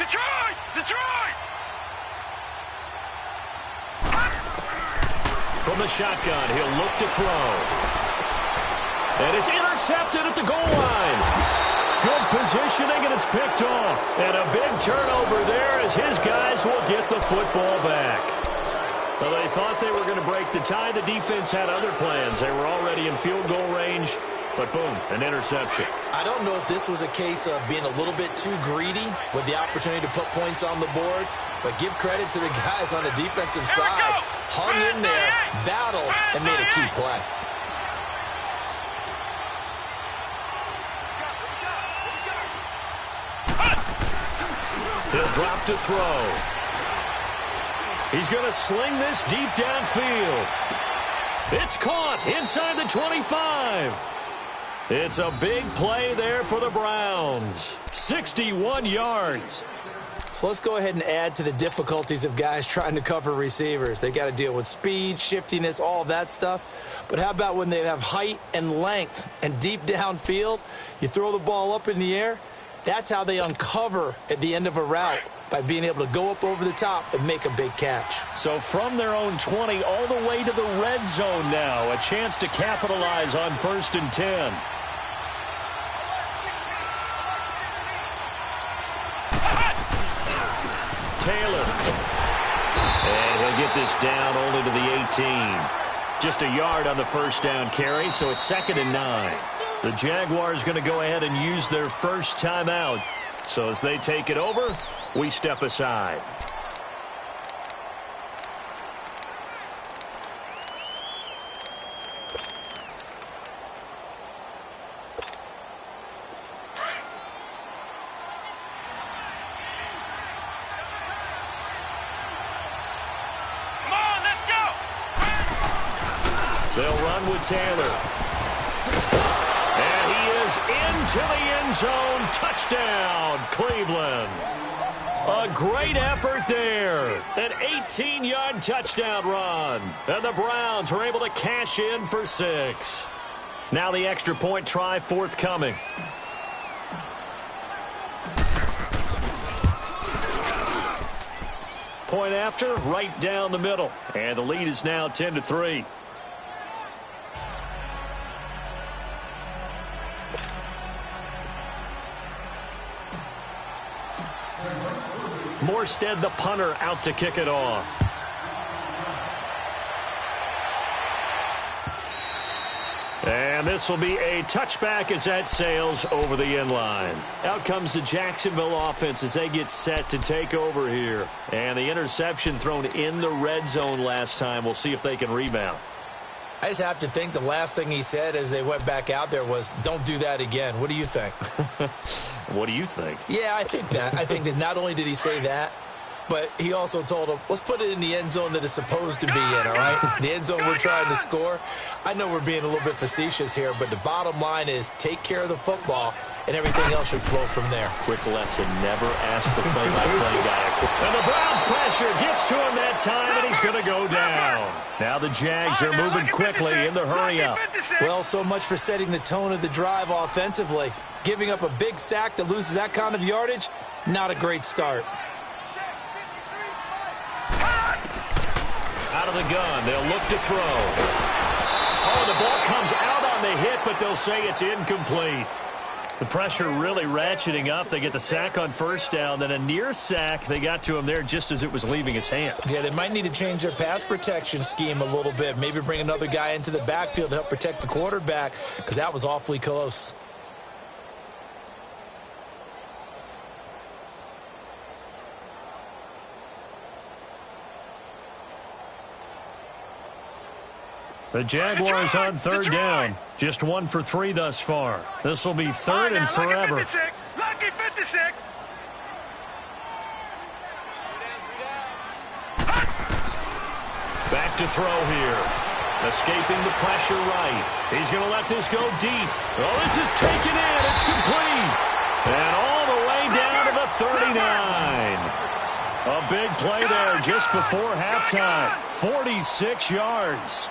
Detroit! Detroit! From the shotgun, he'll look to throw. And it's intercepted at the goal line. Good positioning, and it's picked off. And a big turnover there as his guys will get the football back. Well, they thought they were going to break the tie. The defense had other plans. They were already in field goal range, but boom, an interception. I don't know if this was a case of being a little bit too greedy with the opportunity to put points on the board, but give credit to the guys on the defensive side. Hung in there, battled, and made a key play. He'll drop to throw. He's going to sling this deep downfield. It's caught inside the 25. It's a big play there for the Browns. 61 yards. So let's go ahead and add to the difficulties of guys trying to cover receivers. They got to deal with speed, shiftiness, all of that stuff. But how about when they have height and length and deep downfield? You throw the ball up in the air. That's how they uncover at the end of a route, by being able to go up over the top and make a big catch. So from their own 20 all the way to the red zone now. A chance to capitalize on 1st and 10. Taylor. And he'll get this down only to the 18. Just a yard on the first down carry, so it's 2nd and 9. The Jaguars going to go ahead and use their first timeout. So as they take it over, we step aside. Come on, let's go! They'll run with Taylor. And he is into the end zone. Touchdown, Cleveland. A great effort there. An 18-yard touchdown run. And the Browns are able to cash in for 6. Now the extra point try forthcoming. Point after, right down the middle. And the lead is now 10-3. Morstead, the punter, out to kick it off. And this will be a touchback as that sails over the end line. Out comes the Jacksonville offense as they get set to take over here. And the interception thrown in the red zone last time. We'll see if they can rebound. I just have to think the last thing he said as they went back out there was, don't do that again. What do you think? What do you think? Yeah, I think that. I think that not only did he say that, but he also told him, let's put it in the end zone that it's supposed to be in, all right? The end zone we're trying to score. I know we're being a little bit facetious here, but the bottom line is take care of the football, and everything else should flow from there. Quick lesson, never ask the play-by-play guy. And the Browns pressure gets to him that time, and he's going to go down. Now the Jags are moving quickly in the hurry-up. Well, so much for setting the tone of the drive offensively. Giving up a big sack that loses that kind of yardage, not a great start. Out of the gun, they'll look to throw. Oh, the ball comes out on the hit, but they'll say it's incomplete. The pressure really ratcheting up. They get the sack on first down, then a near sack. They got to him there just as it was leaving his hand. Yeah, they might need to change their pass protection scheme a little bit. Maybe bring another guy into the backfield to help protect the quarterback, because that was awfully close. The Jaguars on third down. Just 1 for 3 thus far. This will be 3rd and forever. Lucky 56. Back to throw here. Escaping the pressure right. He's going to let this go deep. Oh, this is taken in. It's complete. And all the way down to the 39. A big play there just before halftime. 46 yards.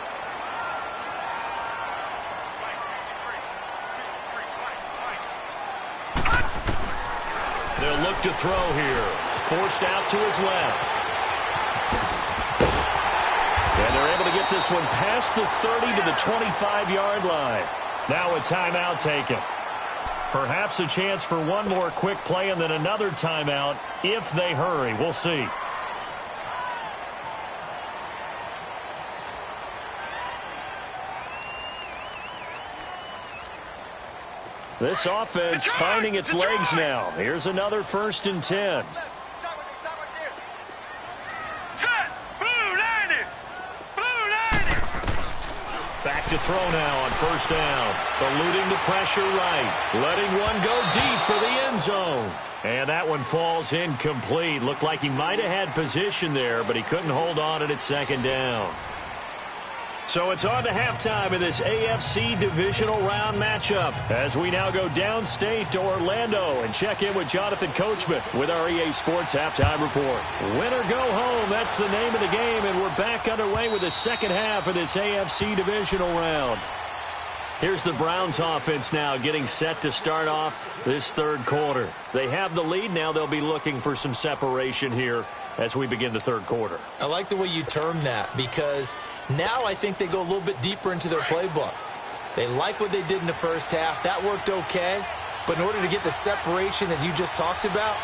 They'll look to throw here. forced out to his left. And they're able to get this one past the 30 to the 25-yard line. Now a timeout taken. Perhaps a chance for one more quick play and then another timeout if they hurry. We'll see. This offense finding its legs now. Here's another 1st and 10. Back to throw now on 1st down. Eluding the pressure right. Letting one go deep for the end zone. And that one falls incomplete. Looked like he might have had position there, but he couldn't hold on at 2nd down. So it's on to halftime in this AFC divisional round matchup as we now go downstate to Orlando and check in with Jonathan Coachman with our EA Sports Halftime Report. Win or go home, that's the name of the game, and we're back underway with the second half of this AFC divisional round. Here's the Browns offense now getting set to start off this 3rd quarter. They have the lead. Now they'll be looking for some separation here as we begin the 3rd quarter. I like the way you term that because now I think they go a little bit deeper into their playbook. They like what they did in the first half. That worked okay. But in order to get the separation that you just talked about,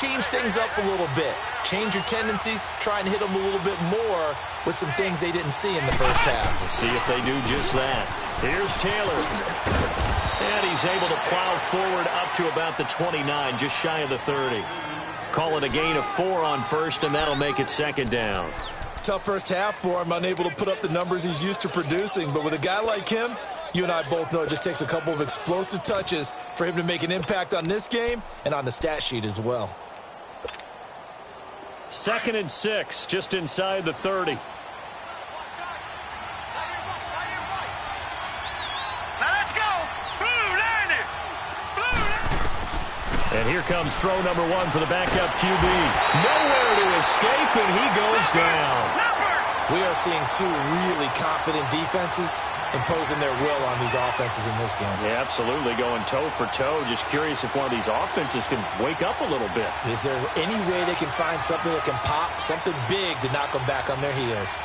change things up a little bit. Change your tendencies. Try and hit them a little bit more with some things they didn't see in the first half. We'll see if they do just that. Here's Taylor. And he's able to plow forward up to about the 29, just shy of the 30. Call it a gain of 4 on 1st, and that'll make it 2nd down. Tough first half for him, unable to put up the numbers he's used to producing. But with a guy like him, you and I both know it just takes a couple of explosive touches for him to make an impact on this game and on the stat sheet as well. 2nd and 6, just inside the 30. And here comes throw number 1 for the backup QB. Nowhere to escape, and he goes down. We are seeing 2 really confident defenses imposing their will on these offenses in this game. Yeah, absolutely, going toe for toe. Just curious if one of these offenses can wake up a little bit. Is there any way they can find something that can pop, something big to knock them back on their heels?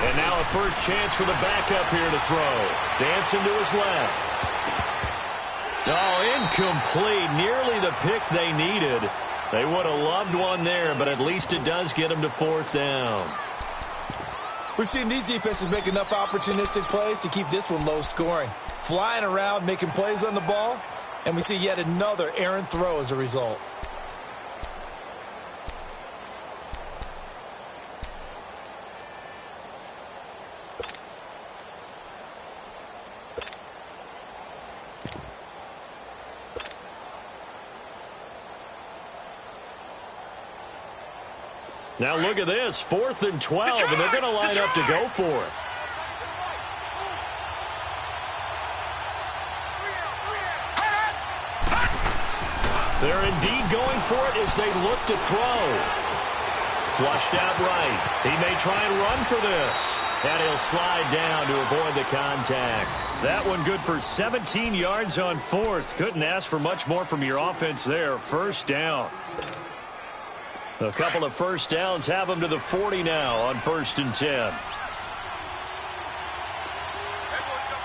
And now a first chance for the backup here to throw. Dancing to his left. Oh, incomplete. Nearly the pick they needed. They would have loved one there, but at least it does get them to 4th down. We've seen these defenses make enough opportunistic plays to keep this one low scoring. Flying around, making plays on the ball, and we see yet another errant throw as a result. Now look at this, 4th and 12, and they're going to line up to go for it. They're indeed going for it as they look to throw. Flushed out right. He may try and run for this. And he'll slide down to avoid the contact. That one good for 17 yards on 4th. Couldn't ask for much more from your offense there. 1st down. A couple of 1st downs have them to the 40 now on 1st and 10.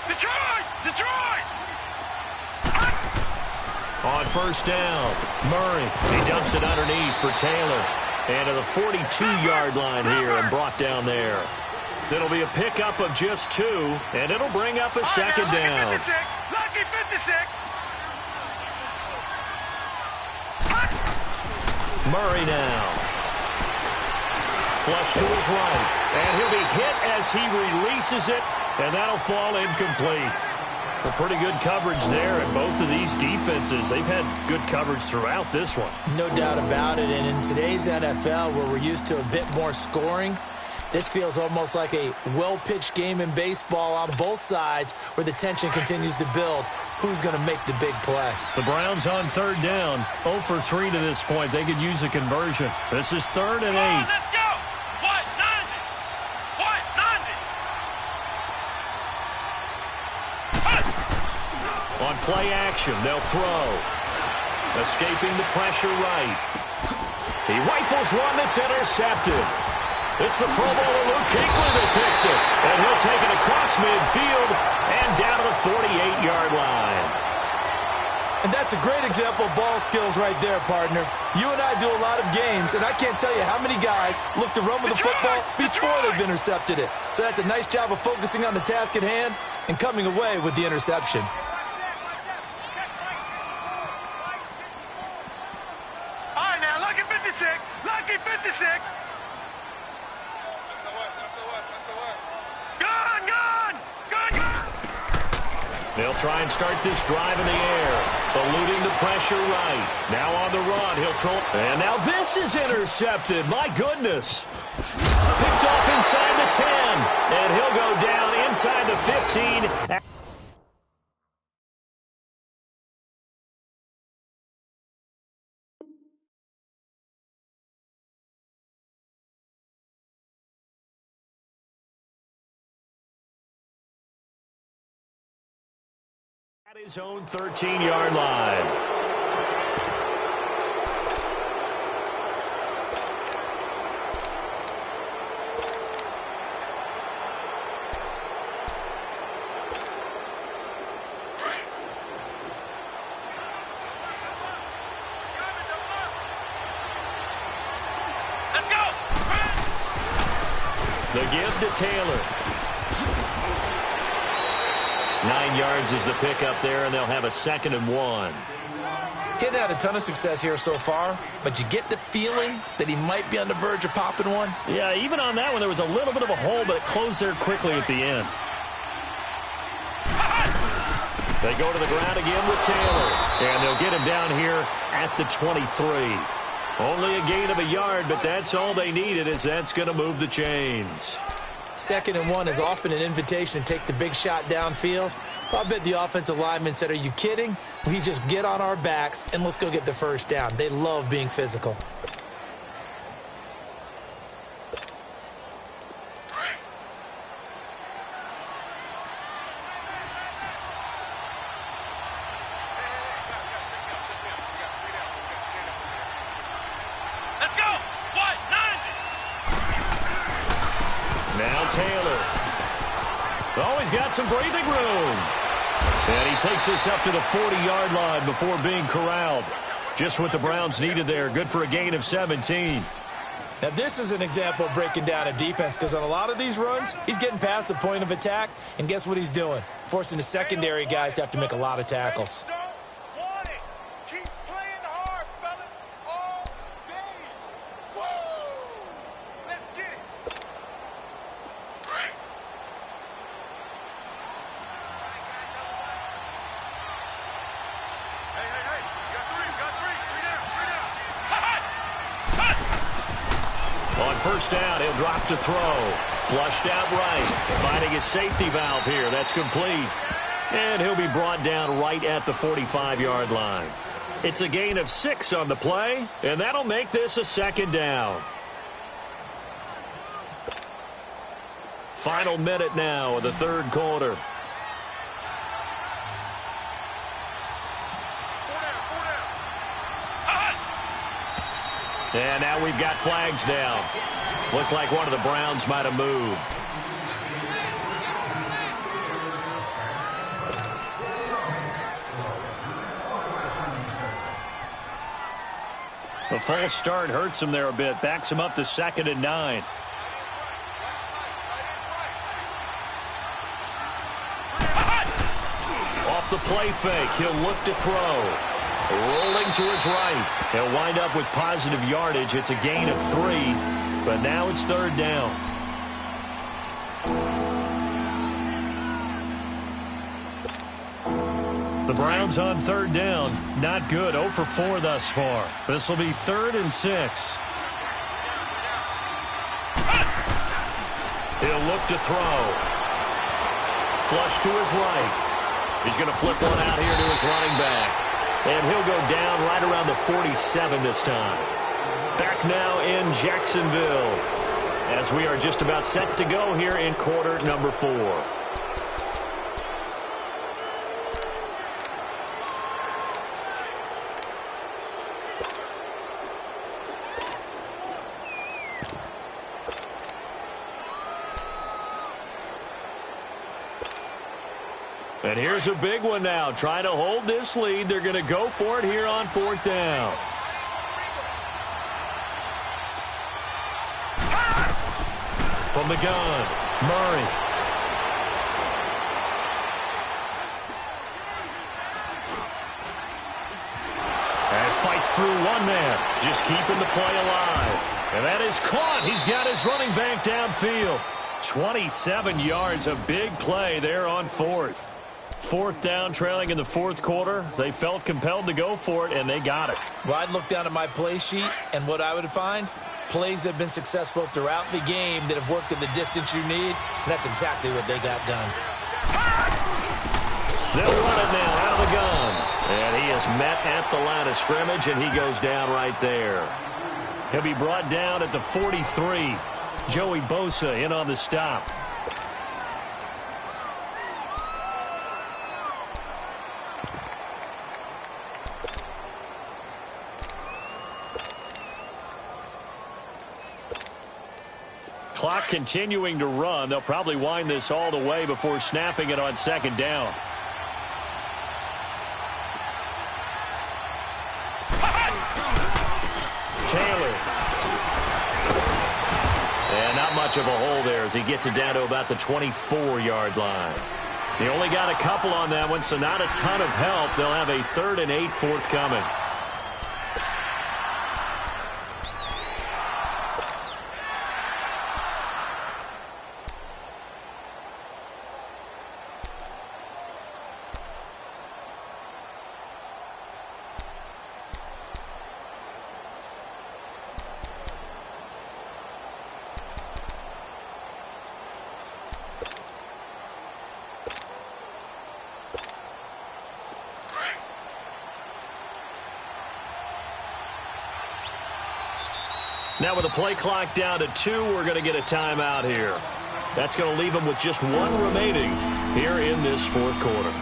Detroit! On 1st down, Murray. He dumps it underneath for Taylor. And to the 42-yard line here and brought down there. It'll be a pickup of just 2, and it'll bring up a 2nd down. Lucky 56. Murray now. Flush to his right. And he'll be hit as he releases it, and that'll fall incomplete. A pretty good coverage there, and both of these defenses, they've had good coverage throughout this one. No doubt about it, and in today's NFL, where we're used to a bit more scoring, this feels almost like a well-pitched game in baseball on both sides where the tension continues to build. Who's going to make the big play? The Browns on 3rd down, 0 for 3 to this point. They could use a conversion. This is 3rd and 8. Let's go! What? 90! On play action, they'll throw. Escaping the pressure right. He rifles one that's intercepted. It's the Pro Bowler Luke Kuechly that picks it. And he'll take it across midfield and down to the 48-yard line. And that's a great example of ball skills right there, partner. You and I do a lot of games, and I can't tell you how many guys look to run with the football before they've intercepted it. So that's a nice job of focusing on the task at hand and coming away with the interception. All right, now, lucky 56. Lucky 56. Gone, gone. Gone, gone. They'll try and start this drive in the air, eluding the pressure right. Now on the run, he'll throw. And now this is intercepted. My goodness. Picked off inside the 10. And he'll go down inside the 15. At his own 13-yard line. Let's go. The give to Taylor. 9 yards is the pickup there, and they'll have a 2nd and 1. He hadn't had a ton of success here so far, but you get the feeling that he might be on the verge of popping one. Yeah, even on that one, there was a little bit of a hole, but it closed there quickly at the end. They go to the ground again with Taylor, and they'll get him down here at the 23. Only a gain of a yard, but that's all they needed, as that's going to move the chains. 2nd and 1 is often an invitation to take the big shot downfield. I bet the offensive lineman said, "Are you kidding? We just get on our backs and let's go get the first down." They love being physical. Let's go. What? 90. Now Taylor. Oh, he's got some breathing room. And he takes this up to the 40-yard line before being corralled. Just what the Browns needed there. Good for a gain of 17. Now, this is an example of breaking down a defense, because on a lot of these runs, he's getting past the point of attack, and guess what he's doing? Forcing the secondary guys to have to make a lot of tackles. Keep playing hard, fellas, all day. Whoa! Let's get it. Hey, you got three down. On first down, he'll drop to throw. Flushed out right. Finding his safety valve here. That's complete. And he'll be brought down right at the 45-yard line. It's a gain of 6 on the play, and that'll make this a 2nd down. Final minute now of the 3rd quarter. And now we've got flags down. Looked like one of the Browns might have moved. The false start hurts him there a bit. Backs him up to 2nd and 9. Off the play fake, he'll look to throw. Rolling to his right. He'll wind up with positive yardage. It's a gain of 3, but now it's 3rd down. The Browns on 3rd down. Not good. 0 for 4 thus far. This will be 3rd and 6. He'll look to throw. Flush to his right. He's going to flip one out here to his running back. And he'll go down right around the 47 this time. Back now in Jacksonville, as we are just about set to go here in quarter number 4. And here's a big one now. Trying to hold this lead. They're going to go for it here on 4th down. From the gun, Murray. And fights through one man. Just keeping the play alive. And that is caught. He's got his running back downfield. 27 yards, a big play there on 4th. 4th down, trailing in the 4th quarter. They felt compelled to go for it, and they got it. Well, I'd look down at my play sheet, and what I would find, plays have been successful throughout the game that have worked at the distance you need, and that's exactly what they got done. They'll run it now out of the gun. And he is met at the line of scrimmage, and he goes down right there. He'll be brought down at the 43. Joey Bosa in on the stop. Clock continuing to run. They'll probably wind this all the way before snapping it on 2nd down. Taylor. And not much of a hole there as he gets it down to about the 24-yard line. He only got a couple on that one, so not a ton of help. They'll have a 3rd and 8 forthcoming. Now with the play clock down to 2, we're going to get a timeout here. That's going to leave them with just 1 remaining here in this 4th quarter.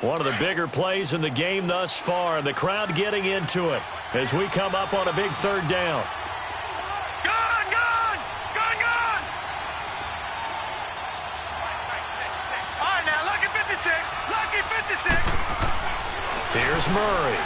One of the bigger plays in the game thus far, and the crowd getting into it as we come up on a big 3rd down. Here's Murray.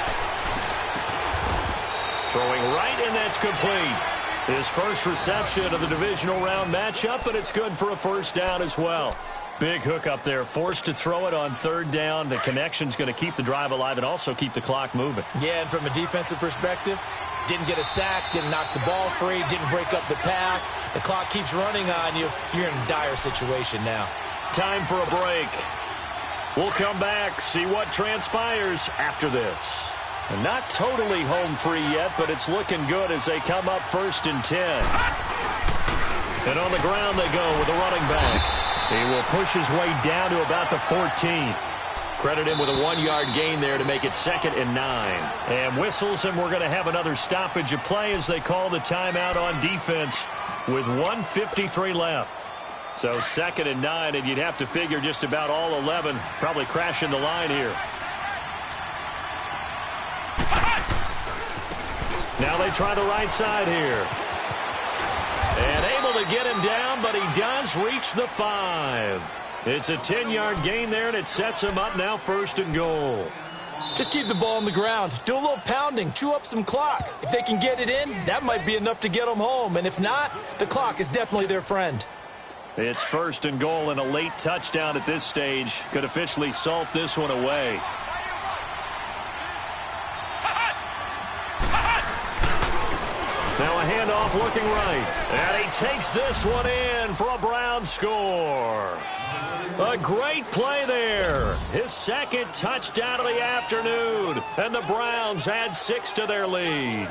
Throwing right, and that's complete. His first reception of the divisional round matchup, and it's good for a 1st down as well. Big hook up there. Forced to throw it on 3rd down. The connection's going to keep the drive alive and also keep the clock moving. Yeah, and from a defensive perspective, didn't get a sack, didn't knock the ball free, didn't break up the pass. The clock keeps running on you. You're in a dire situation now. Time for a break. We'll come back, see what transpires after this. And not totally home free yet, but it's looking good as they come up 1st and 10. And on the ground they go with a running back. He will push his way down to about the 14. Credit him with a 1-yard gain there to make it 2nd and 9. And whistles, and we're going to have another stoppage of play as they call the timeout on defense with 1:53 left. So 2nd and 9, and you'd have to figure just about all 11 probably crashing the line here. Now they try the right side here. And able to get him down, but he does reach the 5. It's a 10-yard gain there, and it sets him up now 1st and goal. Just keep the ball on the ground. Do a little pounding. Chew up some clock. If they can get it in, that might be enough to get them home. And if not, the clock is definitely their friend. It's 1st and goal, and a late touchdown at this stage could officially salt this one away. Now a handoff looking right. And he takes this one in for a Brown score. A great play there. His 2nd touchdown of the afternoon. And the Browns add 6 to their lead.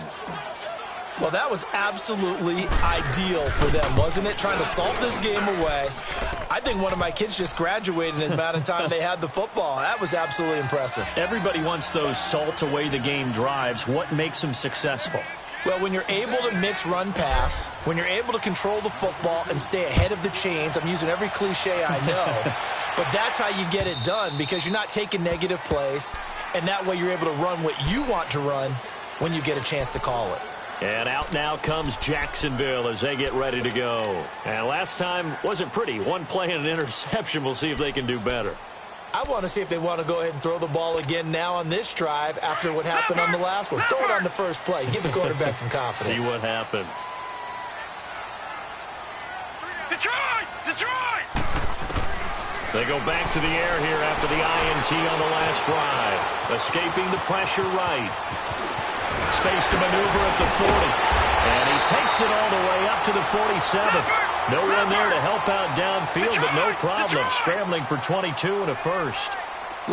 Well, that was absolutely ideal for them, wasn't it? Trying to salt this game away. I think one of my kids just graduated in the amount of time they had the football. That was absolutely impressive. Everybody wants those salt away the game drives. What makes them successful? Well, when you're able to mix run-pass, when you're able to control the football and stay ahead of the chains, I'm using every cliche I know, but that's how you get it done because you're not taking negative plays And that way you're able to run what you want to run when you get a chance to call it. And out now comes Jacksonville as they get ready to go. And last time wasn't pretty. One play and an interception. We'll see if they can do better. I want to see if they want to go ahead and throw the ball again now on this drive after what happened on the last one. Throw it on the first play. Give the quarterback some confidence. See what happens. Detroit! Detroit! They go back to the air here after the INT on the last drive. Escaping the pressure right. Space to maneuver at the 40. And he takes it all the way up to the 47. No one there to help out downfield, but no problem. Scrambling for 22 and a first.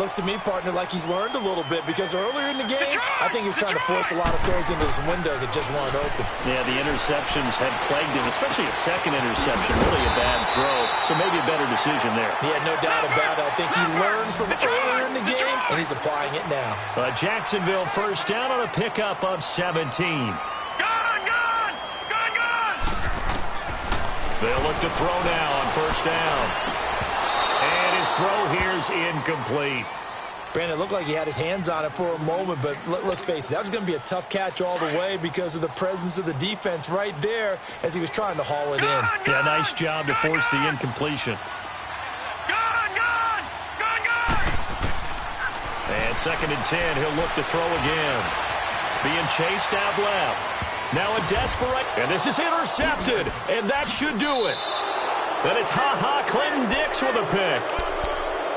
Looks to me, partner, like he's learned a little bit because earlier in the game, I think he was trying to force a lot of throws into some windows that just weren't open. Yeah, the interceptions had plagued him, especially a second interception. Really a bad throw, so maybe a better decision there. Yeah, no doubt about it. I think he learned from earlier in the game, and he's applying it now. Jacksonville first down on a pickup of 17. They'll look to throw now on first down. And his throw here's incomplete. Brandon, it looked like he had his hands on it for a moment, but let's face it, that was going to be a tough catch all the way because of the presence of the defense right there as he was trying to haul it in. Yeah, nice job to force the incompletion. And 2nd and 10, he'll look to throw again. Being chased out left. Now a desperate, and this is intercepted, and that should do it. Then it's Clinton Dix with a pick.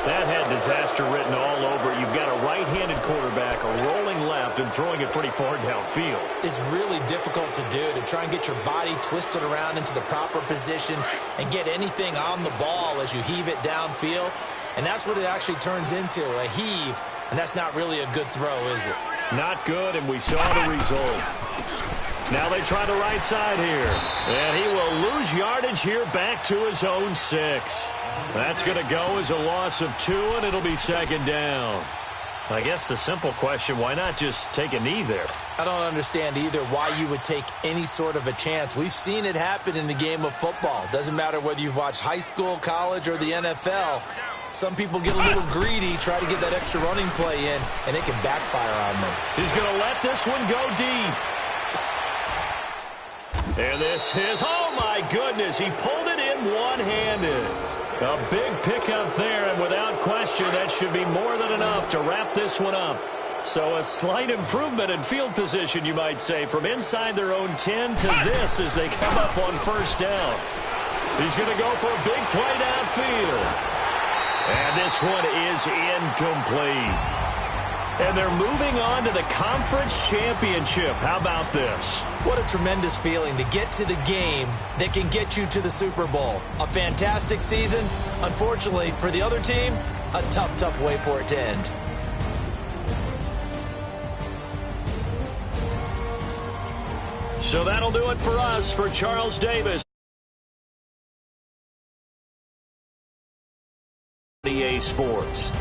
That had disaster written all over it. You've got a right-handed quarterback, a rolling left, and throwing it pretty far downfield. It's really difficult to do, to try and get your body twisted around into the proper position and get anything on the ball as you heave it downfield. And that's what it actually turns into, a heave. And that's not really a good throw, is it? Not good, and we saw the result. Now they try the right side here. And he will lose yardage here back to his own 6. That's going to go as a loss of 2, and it'll be 2nd down. I guess the simple question, why not just take a knee there? I don't understand either why you would take any sort of a chance. We've seen it happen in the game of football. Doesn't matter whether you've watched high school, college, or the NFL. Some people get a little greedy, try to get that extra running play in, and it can backfire on them. He's going to let this one go deep. And this is, oh my goodness, he pulled it in one-handed. A big pickup there, and without question, that should be more than enough to wrap this one up. So a slight improvement in field position, you might say, from inside their own 10 to this as they come up on first down. He's going to go for a big play downfield. And this one is incomplete. And they're moving on to the conference championship. How about this? What a tremendous feeling to get to the game that can get you to the Super Bowl. A fantastic season. Unfortunately, for the other team, a tough, tough way for it to end. So that'll do it for us. For Charles Davis, EA Sports.